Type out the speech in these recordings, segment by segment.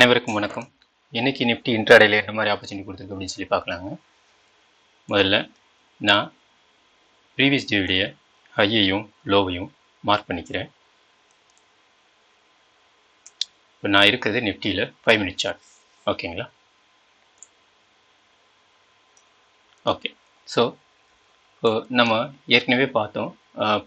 அனைவருக்கும் வணக்கம். இன்னைக்கு நிஃப்டி இன்ட்ராடேல என்ன மாதிரி ஆப்பர்ச்சுனிட்டி கொடுத்துருக்கு அப்படின்னு சொல்லி பார்க்கலாங்க. முதல்ல நான் ப்ரீவியஸ் டேவுடைய ஹையையும் லோவையும் மார்க் பண்ணிக்கிறேன். இப்போ நான் இருக்கிறது நிஃப்டியில் 5 மினிட் சார்ட். ஓகேங்களா? ஓகே. ஸோ நம்ம ஏற்கனவே பார்த்தோம்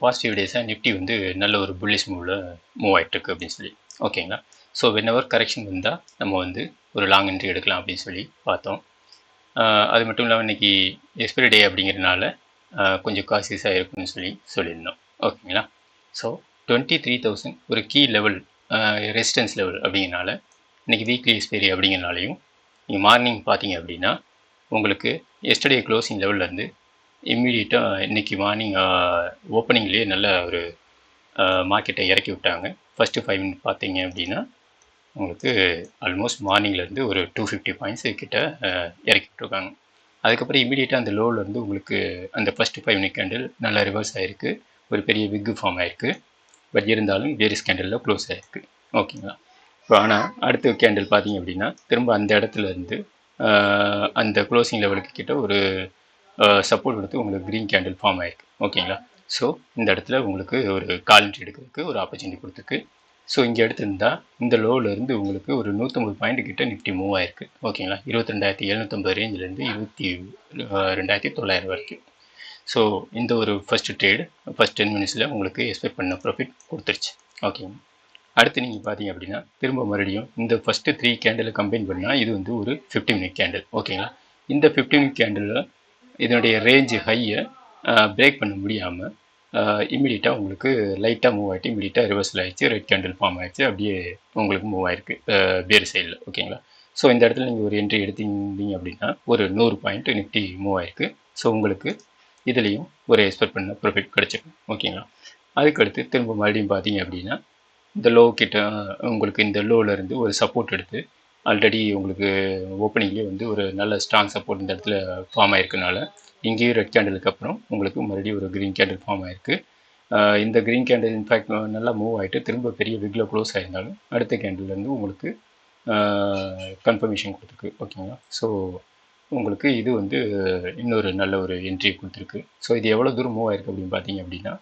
பாசிட்டிவ் டேஸாக நிஃப்டி வந்து நல்ல ஒரு புல்லிஷ் மூவில் மூவ் ஆகிட்டுருக்கு அப்படின்னு சொல்லி. ஓகேங்களா? ஸோ வென்எவர் கரெக்ஷன் வந்தால் நம்ம வந்து ஒரு லாங் என்ட்ரி எடுக்கலாம் அப்படின்னு சொல்லி பார்த்தோம். அது மட்டும் இல்லாமல் இன்றைக்கி எக்ஸ்பைரி டே அப்படிங்கிறதுனால கொஞ்சம் காசியஸாக இருக்குன்னு சொல்லியிருந்தோம். ஓகேங்களா? ஸோ 23,000 ஒரு கீ லெவல் ரெசிஸ்டன்ஸ் லெவல் அப்படிங்கிறனால இன்றைக்கி வீக்லி எக்ஸ்பைரி அப்படிங்கிறனாலையும் நீங்கள் மார்னிங் பார்த்தீங்க அப்படின்னா உங்களுக்கு எஸ்டர்டே க்ளோசிங் லெவல்லேருந்து இம்மீடியட்டாக இன்றைக்கி மார்னிங் ஓப்பனிங்லேயே நல்ல ஒரு மார்க்கெட்டை இறக்கி விட்டாங்க. ஃபஸ்ட்டு 5 மினிட் பார்த்தீங்க அப்படின்னா உங்களுக்கு ஆல்மோஸ்ட் மார்னிங்லேருந்து ஒரு 250 பாயிண்ட்ஸு கிட்ட இறக்கி விட்ருக்காங்க. அதுக்கப்புறம் இமீடியட்டாக அந்த லோவிலேருந்து உங்களுக்கு அந்த ஃபஸ்ட்டு 5 மினிட் கேண்டில் நல்லா ரிவர்ஸ் ஆகிருக்கு, ஒரு பெரிய விக்கு ஃபார்ம் ஆகிருக்கு. பட் இருந்தாலும் வேரியஸ் கேண்டிலில் க்ளோஸ் ஆகிருக்கு. ஓகேங்களா? இப்போ ஆனால் அடுத்த கேண்டில் பார்த்தீங்க அப்படின்னா திரும்ப அந்த இடத்துல இருந்து அந்த க்ளோசிங் லெவலுக்கு கிட்ட ஒரு சப்போர்ட் கொடுத்து உங்களுக்கு க்ரீன் கேண்டில் ஃபார்ம் ஆகிருக்கு. ஓகேங்களா? ஸோ இந்த இடத்துல உங்களுக்கு ஒரு கால் என்ட்ரி எடுக்கிறதுக்கு ஒரு ஆப்பர்ச்சுனிட்டி கொடுத்துருக்கு. ஸோ இங்கே எடுத்திருந்தால் இந்த லோவிலேருந்து உங்களுக்கு ஒரு 150 பாயிண்ட் கிட்ட நிஃப்டி மூவ் ஆகிருக்கு. ஓகேங்களா? 22,750 ரேஞ்சிலேருந்து 22,900 வரைக்கும். ஸோ இந்த ஒரு ஃபஸ்ட்டு ட்ரேடு ஃபஸ்ட் 10 மினிட்ஸில் உங்களுக்கு எக்ஸ்பெக்ட் பண்ண ப்ராஃபிட் கொடுத்துருச்சு. ஓகேங்க. அடுத்து நீங்கள் பார்த்தீங்க அப்படின்னா திரும்ப மறுபடியும் இந்த ஃபஸ்ட்டு 3 கேண்டிலை கம்பைன் பண்ணால் இது வந்து ஒரு 50 மினிட் கேண்டில். ஓகேங்களா? இந்த 50 மினிட் கேண்டிலில் இதனுடைய ரேஞ்சு ஹையை பிரேக் பண்ண முடியாமல் இமீடியட்டாக உங்களுக்கு லைட்டாக மூவ் ஆகிட்டு இமீடியட்டாக ரிவர்சல் ஆகிடுச்சு, ரெட் கேண்டில் ஃபார்ம் ஆகிடுச்சு, அப்படியே உங்களுக்கு மூவ் ஆகிருக்கு பேர் சைடில். ஓகேங்களா? ஸோ இந்த இடத்துல நீங்கள் ஒரு என்ட்ரி எடுத்தீங்க அப்படின்னா ஒரு 100 பாயிண்ட் நிஃப்டி மூவ் ஆகிருக்கு. ஸோ உங்களுக்கு இதுலேயும் ஒரு எக்ஸ்பெக்ட் பண்ண ப்ராஃபிட் கிடச்சிருக்கும். ஓகேங்களா? அதுக்கடுத்து திரும்ப மறுபடியும் பார்த்தீங்க அப்படின்னா இந்த லோ கிட்ட உங்களுக்கு இந்த லோவிலேருந்து ஒரு சப்போர்ட் எடுத்து ஆல்ரெடி உங்களுக்கு ஓப்பனிங்லேயே வந்து ஒரு நல்ல ஸ்ட்ராங் சப்போர்ட் இந்த இடத்துல ஃபார்ம் ஆகிருக்கனால இங்கேயும் ரெட் கேண்டலுக்கு அப்புறம் உங்களுக்கு மறுபடியும் ஒரு க்ரீன் கேண்டில் ஃபார்ம் ஆகிருக்கு. இந்த க்ரீன் கேண்டில் இன்ஃபேக்ட் நல்லா மூவ் ஆகிட்டு திரும்ப பெரிய விக்கில் க்ளோஸ் ஆகிருந்தாலும் அடுத்த கேண்டில்லேருந்து உங்களுக்கு கன்ஃபர்மேஷன் கொடுத்துருக்கு. ஓகேங்களா? ஸோ உங்களுக்கு இது வந்து இன்னொரு நல்ல ஒரு என்ட்ரி கொடுத்துருக்கு. ஸோ இது எவ்வளோ தூரம் மூவ் ஆகிருக்கு அப்படின்னு பார்த்தீங்க அப்படின்னா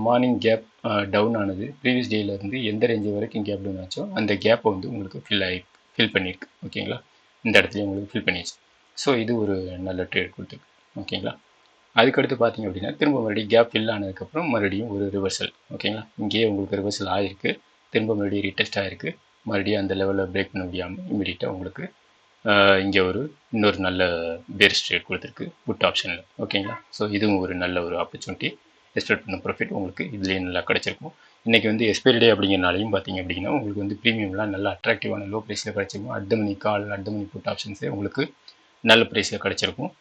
மார்னிங் கேப் டவுன் ஆனது ப்ரீவியஸ் டேலேருந்து எந்த ரேஞ்சு வரைக்கும் கேப் டவுன் ஆச்சோ அந்த கேப்பை வந்து உங்களுக்கு ஃபில் பண்ணியிருக்கு. ஓகேங்களா? இந்த இடத்துலையும் உங்களுக்கு ஃபில் பண்ணிடுச்சு. ஸோ இது ஒரு நல்ல ட்ரேட் கொடுத்துருக்கு. ஓகேங்களா? அதுக்கடுத்து பார்த்தீங்க அப்படின்னா திரும்ப மறுபடியும் கேப் ஃபில் ஆனதுக்கப்புறம் மறுபடியும் ஒரு ரிவர்சல். ஓகேங்களா? இங்கேயே உங்களுக்கு ரிவர்சல் ஆகிருக்கு, திரும்ப மறுபடியும் ரீடெஸ்ட் ஆகிருக்கு, மறுபடியும் அந்த லெவலில் பிரேக் பண்ண முடியாமல் இமீடியட்டாக உங்களுக்கு இங்கே இன்னொரு நல்ல பேர் ட்ரேட் கொடுத்துருக்கு புட் ஆப்ஷனில். ஓகேங்களா? ஸோ இதுவும் ஒரு நல்ல ஒரு ஆப்பர்ச்சுனிட்டி. எக்ஸ்பெக்ட் பண்ண ப்ராஃபிட் உங்களுக்கு இதுலேயே நல்லா கிடச்சிருக்கும். இன்றைக்கி வந்து எக்ஸ்பைரி டே அப்படிங்கிறனாலையும் பார்த்தீங்க அப்படின்னா உங்களுக்கு வந்து ப்ரீமியம்லாம் நல்லா அட்ராக்டிவான லோ ப்ரைஸில் கிடச்சிருக்கும். At the money call at the money put ஆப்ஷன்ஸே உங்களுக்கு நல்ல ப்ரைஸில் கிடச்சிருக்கும்.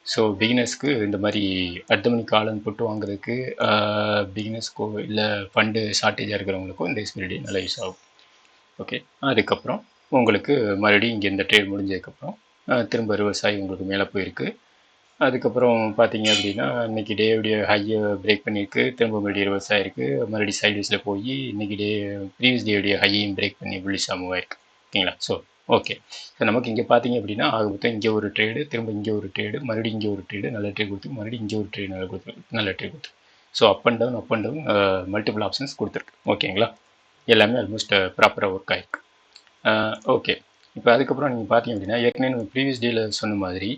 ஸோ பிகினர்ஸ்க்கு இந்த மாதிரி அட் த மணி காலன் போட்டு வாங்குறதுக்கு பிகினர்ஸ்க்கோ இல்லை ஃபண்டு ஷார்ட்டேஜாக இருக்கிறவங்களுக்கும் இந்த எக்ஸ்பைரி டே நல்லா யூஸ் ஆகும். ஓகே. அதுக்கப்புறம் உங்களுக்கு மறுபடியும் இங்கே இந்த ட்ரேட் முடிஞ்சதுக்கப்புறம் திரும்ப ரிவர்ஸ் ஆகி உங்களுக்கு மேலே போயிருக்கு. அதுக்கப்புறம் பார்த்தீங்க அப்படின்னா இன்றைக்கி டேவுடைய ஹையை பிரேக் பண்ணியிருக்கு, திரும்ப மறுபடியும் ரிவர்ஸ் ஆகிருக்கு, மறுபடியும் சைட்வேஸில் போய் இன்றைக்கி ப்ரீவியஸ் டேவுடைய ஹையையும் பிரேக் பண்ணி புல்லிஷாக மூவ் ஆகிருக்கு. ஓகேங்களா? So okay. ஸோ நமக்கு இங்கே பார்த்தீங்க அப்படின்னா ஆக மொத்தம் இங்கே ஒரு ட்ரேடு, திரும்ப இங்கே ஒரு ட்ரேடு, மறுபடியும் இங்கே ஒரு ட்ரேடு நல்ல ட்ரேட் கொடுத்து, மறுபடியும் இங்கே ஒரு ட்ரேட் நல்ல ட்ரேட் கொடுத்து, so up and down multiple options கொடுத்துருக்கு. ஓகேங்களா? எல்லாமே ஆல்மோஸ்ட் ப்ராப்பராக ஒர்க் ஆகிருக்கு. ஓகே. இப்போ அதுக்கப்புறம் நீங்கள் பார்த்தீங்க அப்படின்னா ஏற்கனவே நம்ம ப்ரீவியஸ் டேயில் சொன்ன மாதிரி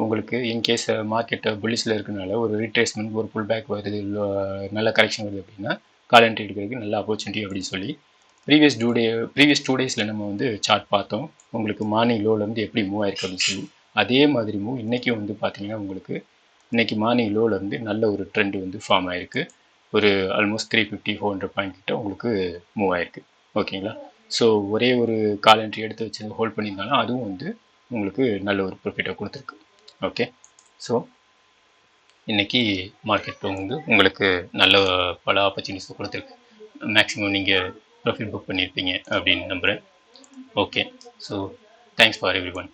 உங்களுக்கு இன்கேஸ் மார்க்கெட்டை புல்லிஷில் இருக்கிறனால ஒரு ரீட்ரேஸ்மெண்ட் ஒரு புல் பேக் வருது, நல்ல கரெக்ஷன் வருது அப்படின்னா கால் என்ட்ரி எடுக்கிறதுக்கு நல்ல ஆப்பர்ச்சுனிட்டி அப்படின்னு சொல்லி ப்ரீவியஸ் 2 டேஸில் நம்ம வந்து சார்ட் பார்த்தோம். உங்களுக்கு மார்னிங் லோவிலேருந்து எப்படி மூவ் ஆயிருக்கு அப்படின்னு சொல்லி அதே மாதிரி மூவ் இன்றைக்கும் வந்து பார்த்தீங்கன்னா உங்களுக்கு இன்றைக்கி மார்னிங் லோவிலேருந்து நல்ல ஒரு ட்ரெண்ட் வந்து ஃபார்ம் ஆகிருக்கு. ஒரு ஆல்மோஸ்ட் 350-400 பாயிண்ட் கிட்ட உங்களுக்கு மூவ் ஆகிருக்கு. ஓகேங்களா? ஸோ ஒரே ஒரு கால் என்ட்ரி எடுத்து வச்சு ஹோல்ட் பண்ணியிருந்தாலும் அதுவும் வந்து உங்களுக்கு நல்ல ஒரு ப்ராஃபிட்டை கொடுத்துருக்கு. ஓகே. ஸோ இன்றைக்கி மார்க்கெட் வந்து உங்களுக்கு நல்ல பல ஆப்பர்ச்சுனிட்டிஸ் கொடுத்துருக்கு. மேக்ஸிமம் நீங்கள் ப்ராஃபிட் புக் பண்ணியிருப்பீங்க அப்படின்னு நம்புகிறேன். Okay. So thanks for every one.